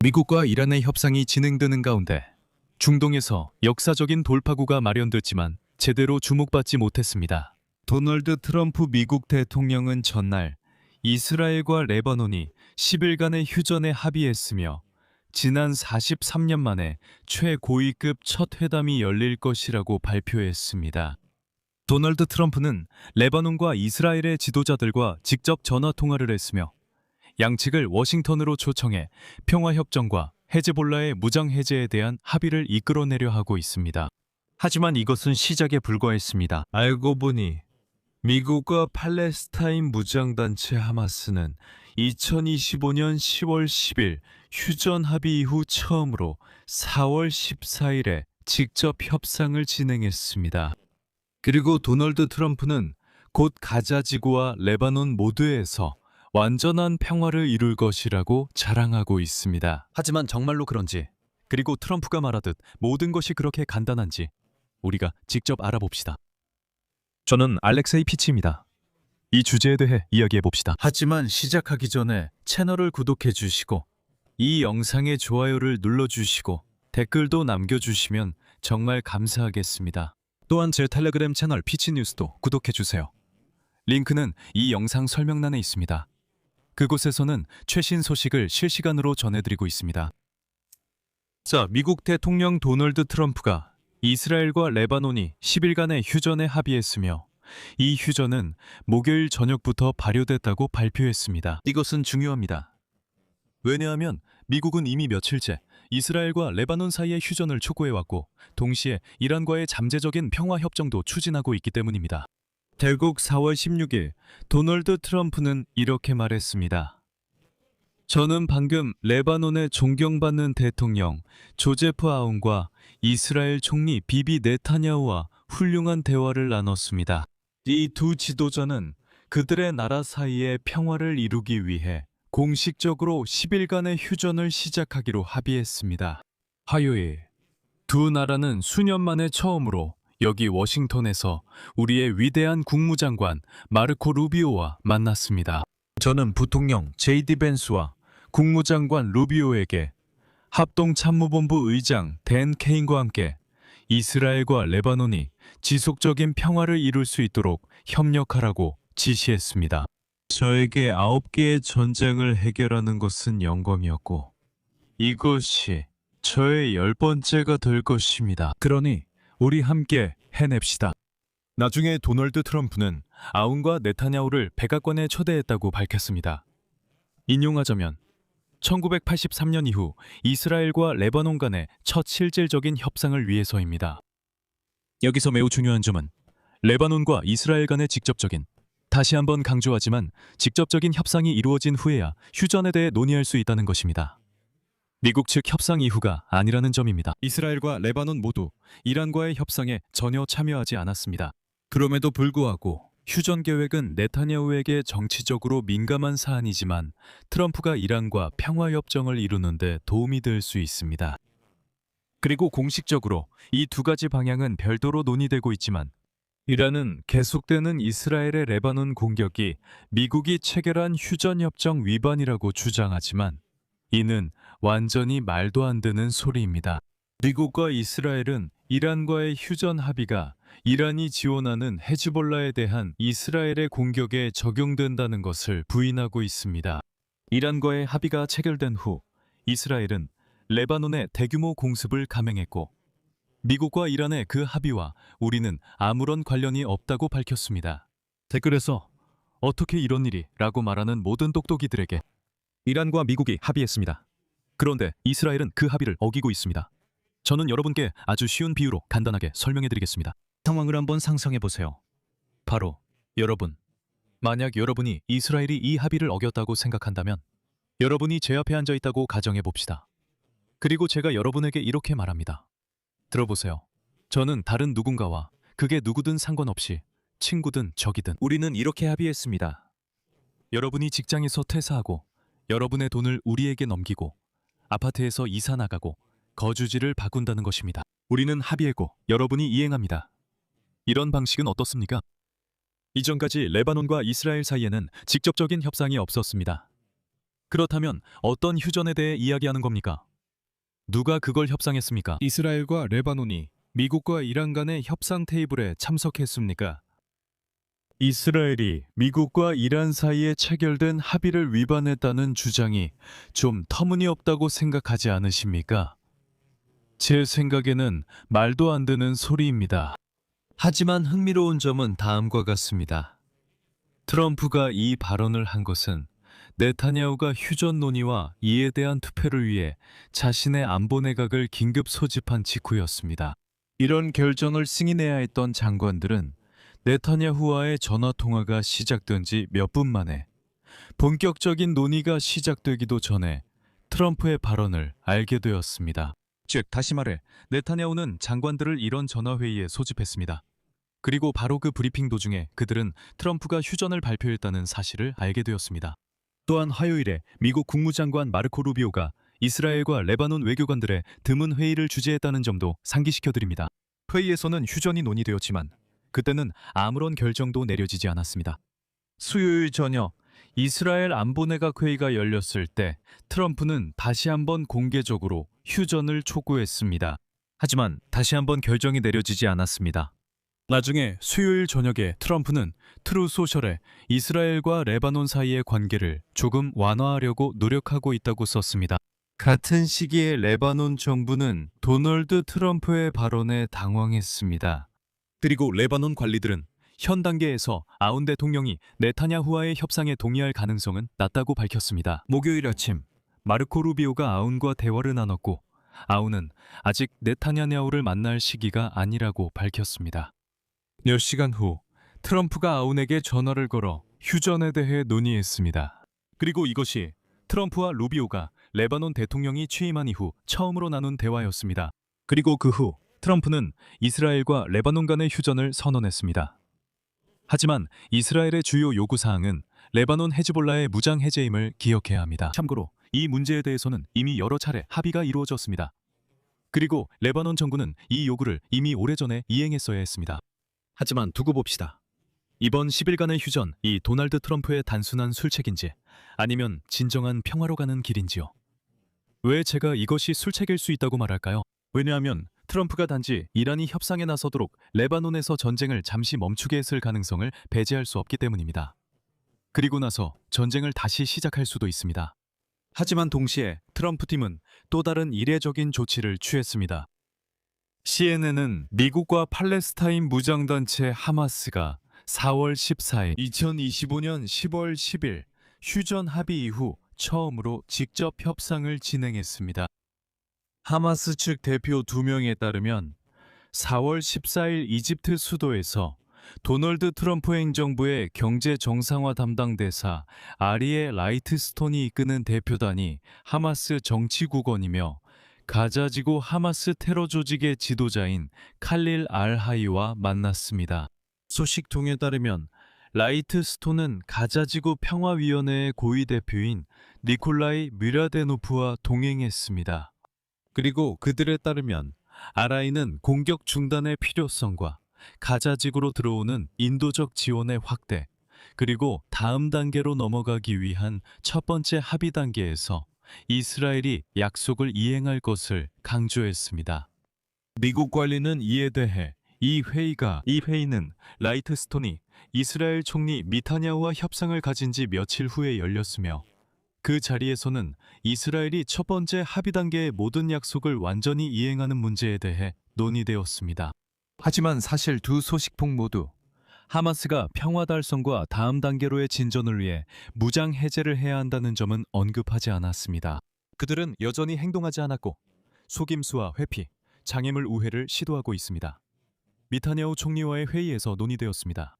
미국과 이란의 협상이 진행되는 가운데 중동에서 역사적인 돌파구가 마련됐지만 제대로 주목받지 못했습니다. 도널드 트럼프 미국 대통령은 전날 이스라엘과 레바논이 10일간의 휴전에 합의했으며 지난 43년 만에 최고위급 첫 회담이 열릴 것이라고 발표했습니다. 도널드 트럼프는 레바논과 이스라엘의 지도자들과 직접 전화 통화를 했으며 양측을 워싱턴으로 초청해 평화협정과 헤즈볼라의 무장해제에 대한 합의를 이끌어내려 하고 있습니다. 하지만 이것은 시작에 불과했습니다. 알고 보니 미국과 팔레스타인 무장단체 하마스는 2025년 10월 10일 휴전 합의 이후 처음으로 4월 14일에 직접 협상을 진행했습니다. 그리고 도널드 트럼프는 곧 가자 지구와 레바논 모두에서 완전한 평화를 이룰 것이라고 자랑하고 있습니다. 하지만 정말로 그런지, 그리고 트럼프가 말하듯 모든 것이 그렇게 간단한지 우리가 직접 알아봅시다. 저는 알렉세이 피치입니다. 이 주제에 대해 이야기해 봅시다. 하지만 시작하기 전에 채널을 구독해 주시고 이 영상에 좋아요를 눌러주시고 댓글도 남겨주시면 정말 감사하겠습니다. 또한 제 텔레그램 채널 피치뉴스도 구독해 주세요. 링크는 이 영상 설명란에 있습니다. 그곳에서는 최신 소식을 실시간으로 전해드리고 있습니다. 자, 미국 대통령 도널드 트럼프가 이스라엘과 레바논이 10일간의 휴전에 합의했으며 이 휴전은 목요일 저녁부터 발효됐다고 발표했습니다. 이것은 중요합니다. 왜냐하면 미국은 이미 며칠째 이스라엘과 레바논 사이의 휴전을 촉구해왔고 동시에 이란과의 잠재적인 평화협정도 추진하고 있기 때문입니다. 결국 4월 16일 도널드 트럼프는 이렇게 말했습니다. 저는 방금 레바논의 존경받는 대통령 조제프 아운과 이스라엘 총리 비비 네타냐후와 훌륭한 대화를 나눴습니다. 이 두 지도자는 그들의 나라 사이의 평화를 이루기 위해 공식적으로 10일간의 휴전을 시작하기로 합의했습니다. 화요일, 두 나라는 수년 만에 처음으로 여기 워싱턴에서 우리의 위대한 국무장관 마르코 루비오와 만났습니다. 저는 부통령 제이디 벤스와 국무장관 루비오에게 합동참모본부 의장 댄 케인과 함께 이스라엘과 레바논이 지속적인 평화를 이룰 수 있도록 협력하라고 지시했습니다. 저에게 9개의 전쟁을 해결하는 것은 영광이었고 이것이 저의 10번째가 될 것입니다. 그러니 우리 함께 해냅시다. 나중에 도널드 트럼프는 아운과 네타냐후를 백악관에 초대했다고 밝혔습니다. 인용하자면 1983년 이후 이스라엘과 레바논 간의 첫 실질적인 협상을 위해서입니다. 여기서 매우 중요한 점은 레바논과 이스라엘 간의 직접적인, 다시 한번 강조하지만 직접적인 협상이 이루어진 후에야 휴전에 대해 논의할 수 있다는 것입니다. 미국 측 협상 이후가 아니라는 점입니다. 이스라엘과 레바논 모두 이란과의 협상에 전혀 참여하지 않았습니다. 그럼에도 불구하고 휴전 계획은 네타냐후에게 정치적으로 민감한 사안이지만 트럼프가 이란과 평화협정을 이루는 데 도움이 될 수 있습니다. 그리고 공식적으로 이 두 가지 방향은 별도로 논의되고 있지만 이란은 계속되는 이스라엘의 레바논 공격이 미국이 체결한 휴전협정 위반이라고 주장하지만 이는 완전히 말도 안 되는 소리입니다. 미국과 이스라엘은 이란과의 휴전 합의가 이란이 지원하는 헤즈볼라에 대한 이스라엘의 공격에 적용된다는 것을 부인하고 있습니다. 이란과의 합의가 체결된 후 이스라엘은 레바논에 대규모 공습을 감행했고 미국과 이란의 그 합의와 우리는 아무런 관련이 없다고 밝혔습니다. 댓글에서 어떻게 이런 일이? 라고 말하는 모든 똑똑이들에게 이란과 미국이 합의했습니다. 그런데 이스라엘은 그 합의를 어기고 있습니다. 저는 여러분께 아주 쉬운 비유로 간단하게 설명해 드리겠습니다. 상황을 한번 상상해 보세요. 바로 여러분, 만약 여러분이 이스라엘이 이 합의를 어겼다고 생각한다면 여러분이 제 앞에 앉아 있다고 가정해 봅시다. 그리고 제가 여러분에게 이렇게 말합니다. 들어보세요. 저는 다른 누군가와 그게 누구든 상관없이 친구든 적이든 우리는 이렇게 합의했습니다. 여러분이 직장에서 퇴사하고 여러분의 돈을 우리에게 넘기고 아파트에서 이사 나가고 거주지를 바꾼다는 것입니다. 우리는 합의했고 여러분이 이행합니다. 이런 방식은 어떻습니까? 이전까지 레바논과 이스라엘 사이에는 직접적인 협상이 없었습니다. 그렇다면 어떤 휴전에 대해 이야기하는 겁니까? 누가 그걸 협상했습니까? 이스라엘과 레바논이 미국과 이란 간의 협상 테이블에 참석했습니까? 이스라엘이 미국과 이란 사이에 체결된 합의를 위반했다는 주장이 좀 터무니없다고 생각하지 않으십니까? 제 생각에는 말도 안 되는 소리입니다. 하지만 흥미로운 점은 다음과 같습니다. 트럼프가 이 발언을 한 것은 네타냐후가 휴전 논의와 이에 대한 투표를 위해 자신의 안보 내각을 긴급 소집한 직후였습니다. 이런 결정을 승인해야 했던 장관들은 네타냐후와의 전화통화가 시작된 지 몇 분 만에 본격적인 논의가 시작되기도 전에 트럼프의 발언을 알게 되었습니다. 즉, 다시 말해 네타냐후는 장관들을 이런 전화회의에 소집했습니다. 그리고 바로 그 브리핑 도중에 그들은 트럼프가 휴전을 발표했다는 사실을 알게 되었습니다. 또한 화요일에 미국 국무장관 마르코 루비오가 이스라엘과 레바논 외교관들의 드문 회의를 주재했다는 점도 상기시켜드립니다. 회의에서는 휴전이 논의되었지만 그때는 아무런 결정도 내려지지 않았습니다. 수요일 저녁 이스라엘 안보내각 회의가 열렸을 때 트럼프는 다시 한번 공개적으로 휴전을 촉구했습니다. 하지만 다시 한번 결정이 내려지지 않았습니다. 나중에 수요일 저녁에 트럼프는 트루소셜에 이스라엘과 레바논 사이의 관계를 조금 완화하려고 노력하고 있다고 썼습니다. 같은 시기에 레바논 정부는 도널드 트럼프의 발언에 당황했습니다. 그리고 레바논 관리들은 현 단계에서 아운 대통령이 네타냐후와의 협상에 동의할 가능성은 낮다고 밝혔습니다. 목요일 아침 마르코 루비오가 아운과 대화를 나눴고 아운은 아직 네타냐후를 만날 시기가 아니라고 밝혔습니다. 몇 시간 후 트럼프가 아운에게 전화를 걸어 휴전에 대해 논의했습니다. 그리고 이것이 트럼프와 루비오가 레바논 대통령이 취임한 이후 처음으로 나눈 대화였습니다. 그리고 그 후 트럼프는 이스라엘과 레바논 간의 휴전을 선언했습니다. 하지만 이스라엘의 주요 요구사항은 레바논 헤즈볼라의 무장 해제임을 기억해야 합니다. 참고로 이 문제에 대해서는 이미 여러 차례 합의가 이루어졌습니다. 그리고 레바논 정부는 이 요구를 이미 오래전에 이행했어야 했습니다. 하지만 두고 봅시다. 이번 10일간의 휴전이 도널드 트럼프의 단순한 술책인지 아니면 진정한 평화로 가는 길인지요. 왜 제가 이것이 술책일 수 있다고 말할까요? 왜냐하면 트럼프가 단지 이란이 협상에 나서도록 레바논에서 전쟁을 잠시 멈추게 했을 가능성을 배제할 수 없기 때문입니다. 그리고 나서 전쟁을 다시 시작할 수도 있습니다. 하지만 동시에 트럼프 팀은 또 다른 이례적인 조치를 취했습니다. CNN은 미국과 팔레스타인 무장단체 하마스가 4월 14일, 2025년 10월 10일 휴전 합의 이후 처음으로 직접 협상을 진행했습니다. 하마스 측 대표 2명에 따르면 4월 14일 이집트 수도에서 도널드 트럼프 행정부의 경제 정상화 담당 대사 아리에 라이트스톤이 이끄는 대표단이 하마스 정치국원이며 가자지구 하마스 테러 조직의 지도자인 칼릴 알-하이와 만났습니다. 소식통에 따르면 라이트스톤은 가자지구 평화위원회의 고위 대표인 니콜라이 뮤라데노프와 동행했습니다. 그리고 그들에 따르면 아라이는 공격 중단의 필요성과 가자지구로 들어오는 인도적 지원의 확대, 그리고 다음 단계로 넘어가기 위한 첫 번째 합의 단계에서 이스라엘이 약속을 이행할 것을 강조했습니다. 미국 관리는 이에 대해 이 회의는 라이트스톤이 이스라엘 총리 미타냐후와 협상을 가진 지 며칠 후에 열렸으며 그 자리에서는 이스라엘이 첫 번째 합의 단계의 모든 약속을 완전히 이행하는 문제에 대해 논의되었습니다. 하지만 사실 두 소식통 모두 하마스가 평화 달성과 다음 단계로의 진전을 위해 무장 해제를 해야 한다는 점은 언급하지 않았습니다. 그들은 여전히 행동하지 않았고 속임수와 회피, 장애물 우회를 시도하고 있습니다. 미타냐후 총리와의 회의에서 논의되었습니다.